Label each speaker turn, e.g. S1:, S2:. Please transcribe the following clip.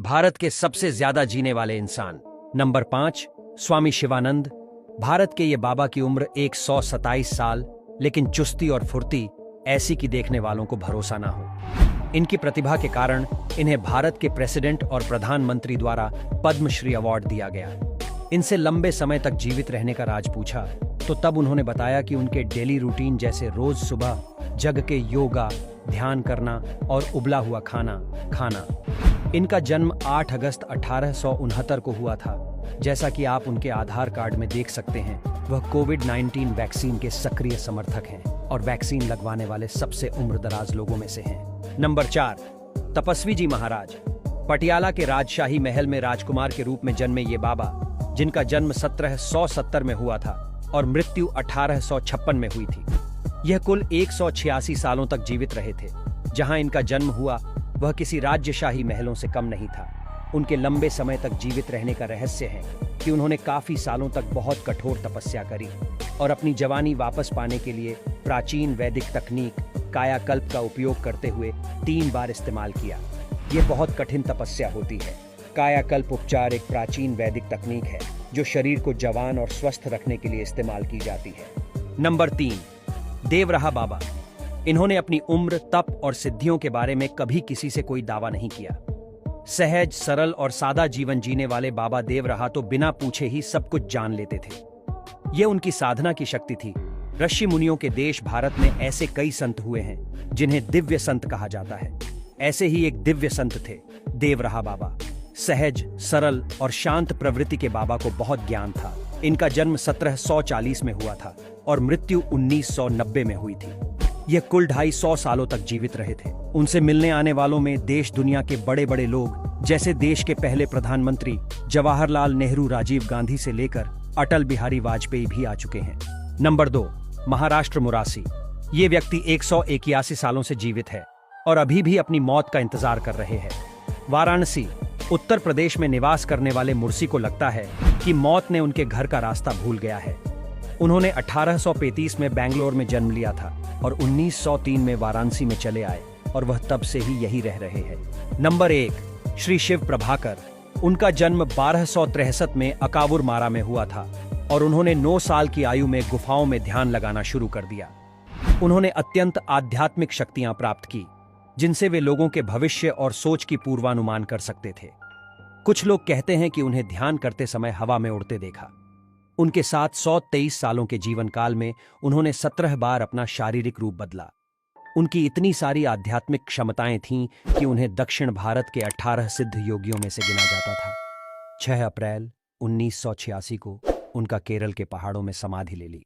S1: भारत के सबसे ज्यादा जीने वाले इंसान। नंबर 5, स्वामी शिवानंद। भारत के ये बाबा की उम्र 127 साल, लेकिन चुस्ती और फुर्ती ऐसी कि देखने वालों को भरोसा ना हो। इनकी प्रतिभा के कारण इन्हें भारत के प्रेसिडेंट और प्रधानमंत्री द्वारा पद्मश्री अवार्ड दिया गया। इनसे लंबे समय तक जीवित रहने का राज पूछा तो तब उन्होंने बताया कि उनके डेली रूटीन जैसे रोज सुबह जग के योगा, ध्यान करना और उबला हुआ खाना खाना। इनका जन्म 8 अगस्त 1869 को हुआ था। जैसा कि आप उनके आधार कार्ड में देख सकते हैं, वह कोविड-19 वैक्सीन के सक्रिय समर्थक हैं और वैक्सीन लगवाने वाले सबसे उम्रदराज लोगों में से हैं। नंबर 4, तपस्वी जी महाराज। पटियाला के राजशाही महल में राजकुमार के रूप में जन्मे ये बाबा, जिनका जन्म 1770 में हुआ था और मृत्यु 1856 में हुई थी। यह कुल 186 सालों तक जीवित रहे थे। जहां इनका जन्म हुआ वह किसी राज्यशाही महलों से कम नहीं था। उनके लंबे समय तक जीवित रहने का रहस्य है कि उन्होंने काफी सालों तक बहुत कठोर तपस्या करी और अपनी जवानी वापस पाने के लिए प्राचीन वैदिक तकनीक कायाकल्प का उपयोग करते हुए 3 बार इस्तेमाल किया। यह बहुत कठिन तपस्या होती है। कायाकल्प उपचार एक प्राचीन वैदिक तकनीक है जो शरीर को जवान और स्वस्थ रखने के लिए इस्तेमाल की जाती है। नंबर 3, देवराहा बाबा। इन्होंने अपनी उम्र, तप और सिद्धियों के बारे में कभी किसी से कोई दावा नहीं किया। सहज, सरल और सादा जीवन जीने वाले बाबा देवराहा तो बिना पूछे ही सब कुछ जान लेते थे। यह उनकी साधना की शक्ति थी। ऋषि मुनियों के देश भारत में ऐसे कई संत हुए हैं जिन्हें दिव्य संत कहा जाता है। ऐसे ही एक दिव्य संत थे देवराहा बाबा। सहज, सरल और शांत प्रवृत्ति के बाबा को बहुत ज्ञान था। इनका जन्म 1740 में हुआ था और मृत्यु 1990 में हुई थी। यह कुल 250 सालों तक जीवित रहे थे। उनसे मिलने आने वालों में देश दुनिया के बड़े बड़े लोग, जैसे देश के पहले प्रधानमंत्री जवाहरलाल नेहरू, राजीव गांधी से लेकर अटल बिहारी वाजपेयी भी आ चुके हैं। नंबर 2, महाराष्ट्र मुरासी। ये व्यक्ति 181 सालों से जीवित है और अभी भी अपनी मौत का इंतजार कर रहे हैं। वाराणसी, उत्तर प्रदेश में निवास करने वाले मुर्सी को लगता है कि मौत ने उनके घर का रास्ता भूल गया है। उन्होंने 1835 में बेंगलोर में जन्म लिया था और 1903 में वाराणसी में चले आए और वह तब से ही यही रह रहे हैं। नंबर 1, श्री शिव प्रभाकर। उनका जन्म 1263 में अकावुर मारा में हुआ था और उन्होंने 9 साल की आयु में गुफाओं में ध्यान लगाना शुरू कर दिया। उन्होंने अत्यंत आध्यात्मिक शक्तियां प्राप्त की, जिनसे वे लोगों के भविष्य और सोच की पूर्वानुमान कर सकते थे। कुछ लोग कहते हैं कि उन्हें ध्यान करते समय हवा में उड़ते देखा। उनके साथ 123 सालों के जीवन काल में उन्होंने 17 बार अपना शारीरिक रूप बदला। उनकी इतनी सारी आध्यात्मिक क्षमताएं थीं कि उन्हें दक्षिण भारत के 18 सिद्ध योगियों में से गिना जाता था। 6 अप्रैल 1986 को उनका केरल के पहाड़ों में समाधि ले ली।